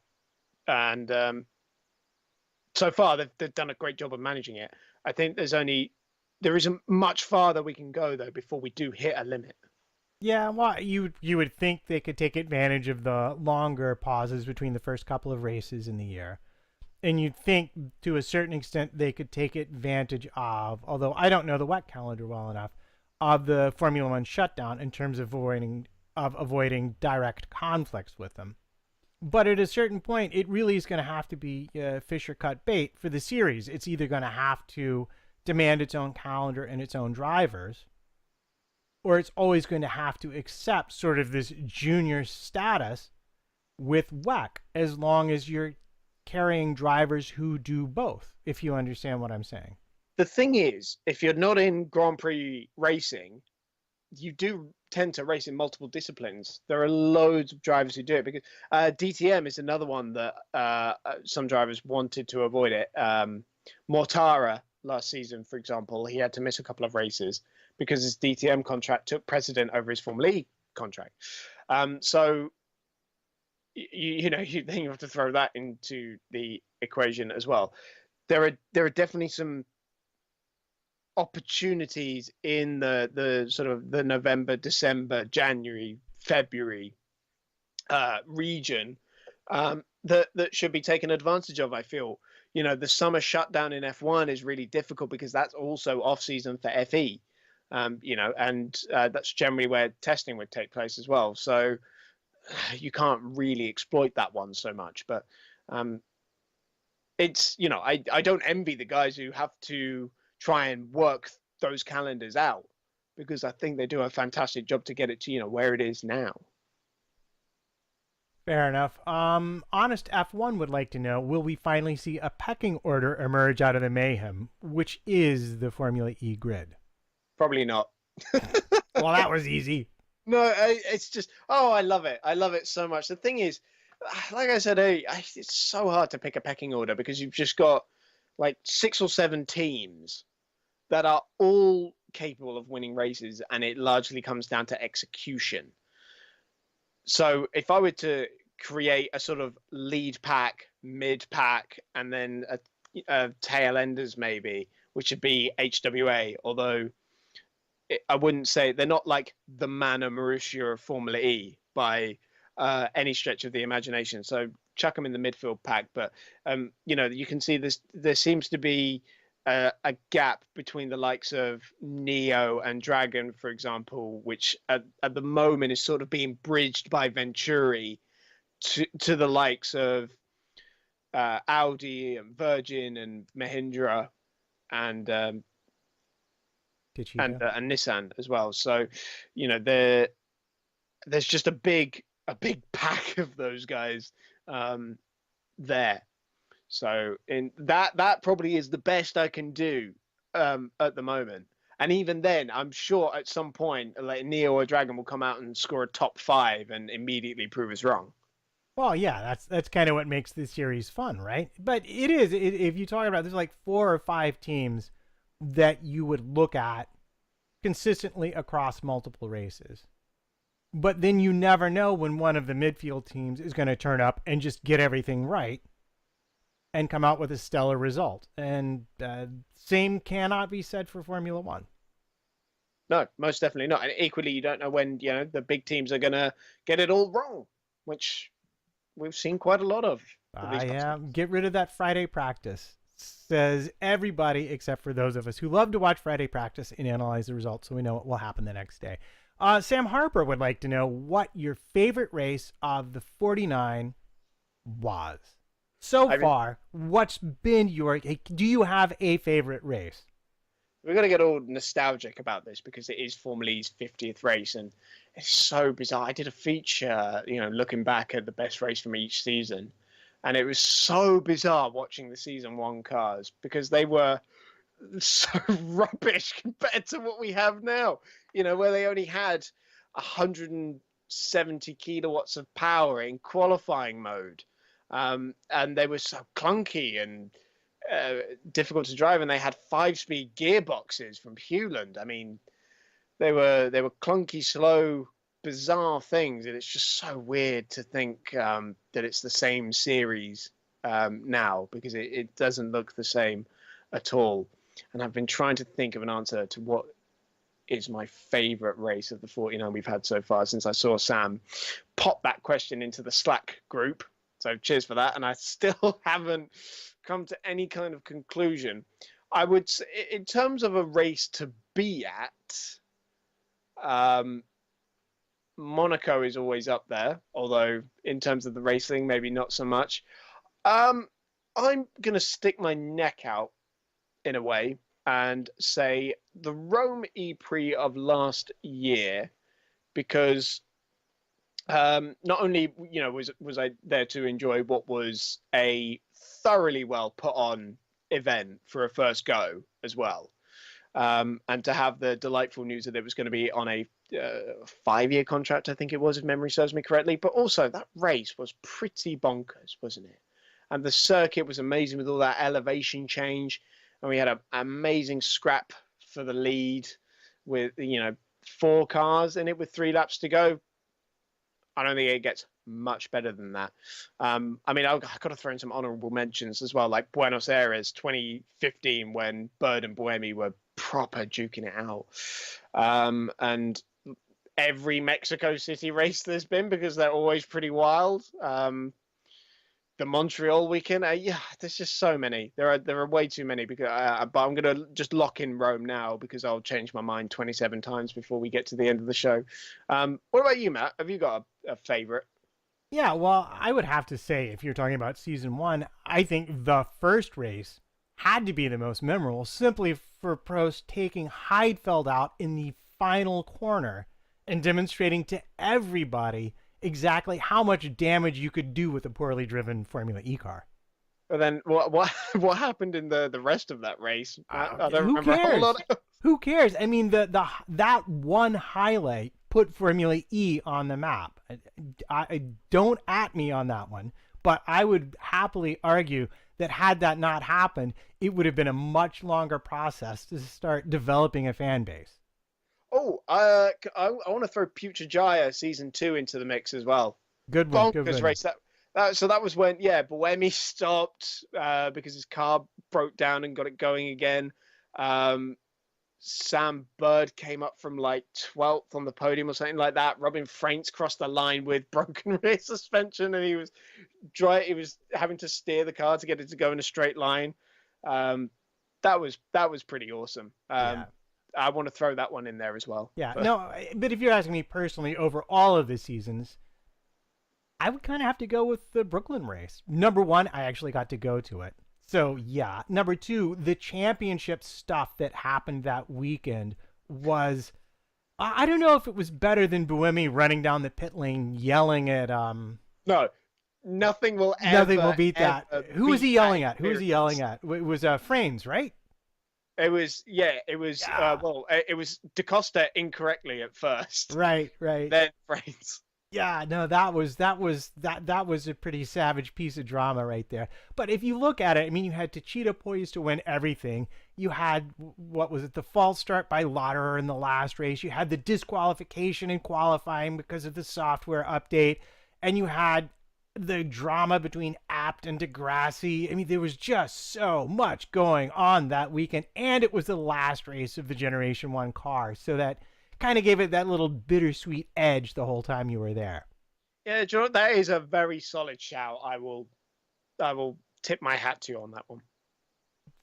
and so far they've done a great job of managing it. I think there isn't much farther we can go though before we do hit a limit. Yeah, well, you would think they could take advantage of the longer pauses between the first couple of races in the year. And you'd think to a certain extent they could take advantage of, although I don't know the wet calendar well enough, of the Formula One shutdown in terms of avoiding direct conflicts with them. But at a certain point, it really is going to have to be fish or cut bait for the series. It's either going to have to demand its own calendar and its own drivers, or it's always going to have to accept sort of this junior status with WEC, as long as you're carrying drivers who do both, if you understand what I'm saying. The thing is, if you're not in Grand Prix racing, you do tend to race in multiple disciplines. There are loads of drivers who do it, because DTM is another one that some drivers wanted to avoid it. Mortara last season, for example, he had to miss a couple of races because his DTM contract took precedent over his Formula E contract. So, you have to throw that into the equation as well. There are definitely some opportunities in the sort of the November, December, January, February region that should be taken advantage of, I feel. The summer shutdown in F1 is really difficult because that's also off season for FE. And that's generally where testing would take place as well. So you can't really exploit that one so much. But it's, I don't envy the guys who have to try and work those calendars out, because I think they do a fantastic job to get it to, where it is now. Fair enough. Honest F1 would like to know, will we finally see a pecking order emerge out of the mayhem, which is the Formula E grid? Probably not. Well, that was easy. No, it's just, I love it. I love it so much. The thing is, like I said, it's so hard to pick a pecking order because you've just got like 6 or 7 teams that are all capable of winning races, and it largely comes down to execution. So if I were to create a sort of lead pack, mid pack, and then a tail enders maybe, which would be HWA, although I wouldn't say they're not like the Mana Marussia of Formula E by any stretch of the imagination. So chuck them in the midfield pack. But, you can see there seems to be a gap between the likes of Neo and Dragon, for example, which at the moment is sort of being bridged by Venturi to the likes of Audi and Virgin and Mahindra and Nissan as well. So, there's just a big pack of those guys there. So in that probably is the best I can do at the moment. And even then, I'm sure at some point, like Neo or Dragon will come out and score a top 5 and immediately prove us wrong. Well, yeah, that's kind of what makes this series fun, right? But if you talk about, there's like 4 or 5 teams that you would look at consistently across multiple races. But then you never know when one of the midfield teams is going to turn up and just get everything right and come out with a stellar result. And same cannot be said for Formula One. No, most definitely not. And equally, you don't know when, the big teams are going to get it all wrong, which we've seen quite a lot of. Get rid of that Friday practice, says everybody except for those of us who love to watch Friday practice and analyze the results so we know what will happen the next day. Sam Harper would like to know what your favorite race of the 49 was. So far, what's been do you have a favorite race? we're gonna get all nostalgic about this because it is Formula E's 50th race, and it's so bizarre. I did a feature, looking back at the best race from each season, and it was so bizarre watching the season 1 cars because they were so rubbish compared to what we have now. Where they only had 170 kilowatts of power in qualifying mode, and they were so clunky and difficult to drive, and they had 5-speed gearboxes from Hewland. I mean, they were clunky, slow, bizarre things, and it's just so weird to think that it's the same series now, because it doesn't look the same at all. And I've been trying to think of an answer to what is my favorite race of the 49 we've had so far, since I saw Sam pop that question into the Slack group. So cheers for that. And I still haven't come to any kind of conclusion. I would say, in terms of a race to be at, Monaco is always up there, although in terms of the racing, maybe not so much. I'm going to stick my neck out in a way and say the Rome E-Prix of last year, because not only was I there to enjoy what was a thoroughly well put on event for a first go as well, and to have the delightful news that it was going to be on a 5-year contract, I think it was, if memory serves me correctly. But also that race was pretty bonkers, wasn't it? And the circuit was amazing with all that elevation change. And we had an amazing scrap for the lead with, 4 cars in it with 3 laps to go. I don't think it gets much better than that. I mean, I've got to throw in some honorable mentions as well, like Buenos Aires 2015, when Bird and Buemi were proper duking it out. And every Mexico City race there's been, because they're always pretty wild. The Montreal weekend, there's just so many. There are way too many. Because, but I'm gonna just lock in Rome now, because I'll change my mind 27 times before we get to the end of the show. What about you, Matt? Have you got a favorite? Yeah, well, I would have to say, if you're talking about season 1, I think the first race had to be the most memorable, simply for Prost taking Heidfeld out in the final corner and demonstrating to everybody exactly how much damage you could do with a poorly driven Formula E car. But then what happened in the rest of that race? I don't Who remember a whole cares? lot. Who cares? I mean, that one highlight put Formula E on the map. I don't at me on that one, but I would happily argue that had that not happened, it would have been a much longer process to start developing a fan base. Oh, I want to throw Putrajaya season 2 into the mix as well. Good one. Good Bonkers one. race. So that was when, Buemi stopped because his car broke down and got it going again. Sam Bird came up from like 12th on the podium or something like that. Robin Fraintz crossed the line with broken rear suspension, and he was having to steer the car to get it to go in a straight line. That was pretty awesome. Yeah. I want to throw that one in there as well. Yeah, no, but if you're asking me personally, over all of the seasons, I would kind of have to go with the Brooklyn race. Number 1, I actually got to go to it. So, yeah. Number 2, the championship stuff that happened that weekend was, I don't know if it was better than Buemi running down the pit lane yelling at... No, nothing will beat that. Who was he yelling at? It was Frames, right? It was it was DaCosta incorrectly at first. Right. Then Fraintz. Yeah, no, that was a pretty savage piece of drama right there. But if you look at it, I mean, you had Techeetah poised to win everything. You had, what was it, the false start by Lauderer in the last race. You had the disqualification in qualifying because of the software update. And you had the drama between Abt and Degrassi. I mean, there was just so much going on that weekend, and it was the last race of the Generation 1 car, so that kind of gave it that little bittersweet edge the whole time you were there. Yeah, John, that is a very solid shout. I will tip my hat to you on that one.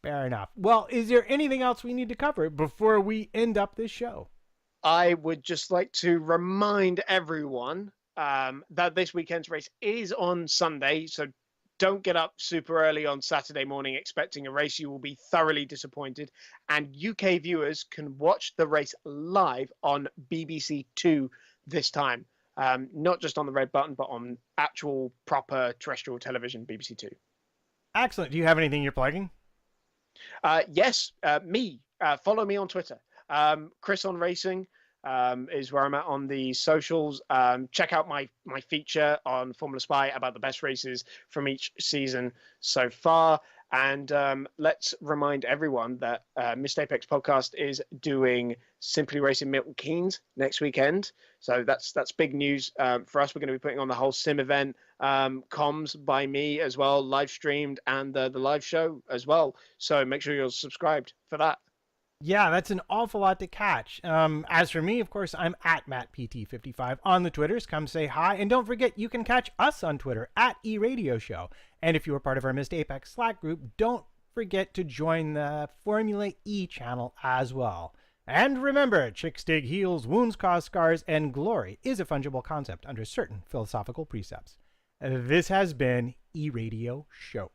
Fair enough. Well, is there anything else we need to cover before we end up this show? I would just like to remind everyone that this weekend's race is on Sunday, so don't get up super early on Saturday morning expecting a race. You will be thoroughly disappointed. And UK viewers can watch the race live on BBC Two this time. Not just on the red button, but on actual proper terrestrial television, BBC Two. Excellent. Do you have anything you're plugging? Yes, me. Follow me on Twitter. Chris on Racing is where I'm at on the socials. Check out my feature on Formula Spy about the best races from each season so far. And let's remind everyone that Missed Apex Podcast is doing Simply Racing Milton Keynes next weekend. So that's big news for us. We're going to be putting on the whole sim event, comms by me as well, live streamed, and the live show as well. So make sure you're subscribed for that. Yeah, that's an awful lot to catch. As for me, of course, I'm at MattPT55 on the Twitters. Come say hi. And don't forget, you can catch us on Twitter at eRadioShow. And if you are part of our Missed Apex Slack group, don't forget to join the Formula E channel as well. And remember, chicks dig heels, wounds cause scars, and glory is a fungible concept under certain philosophical precepts. This has been eRadio Show.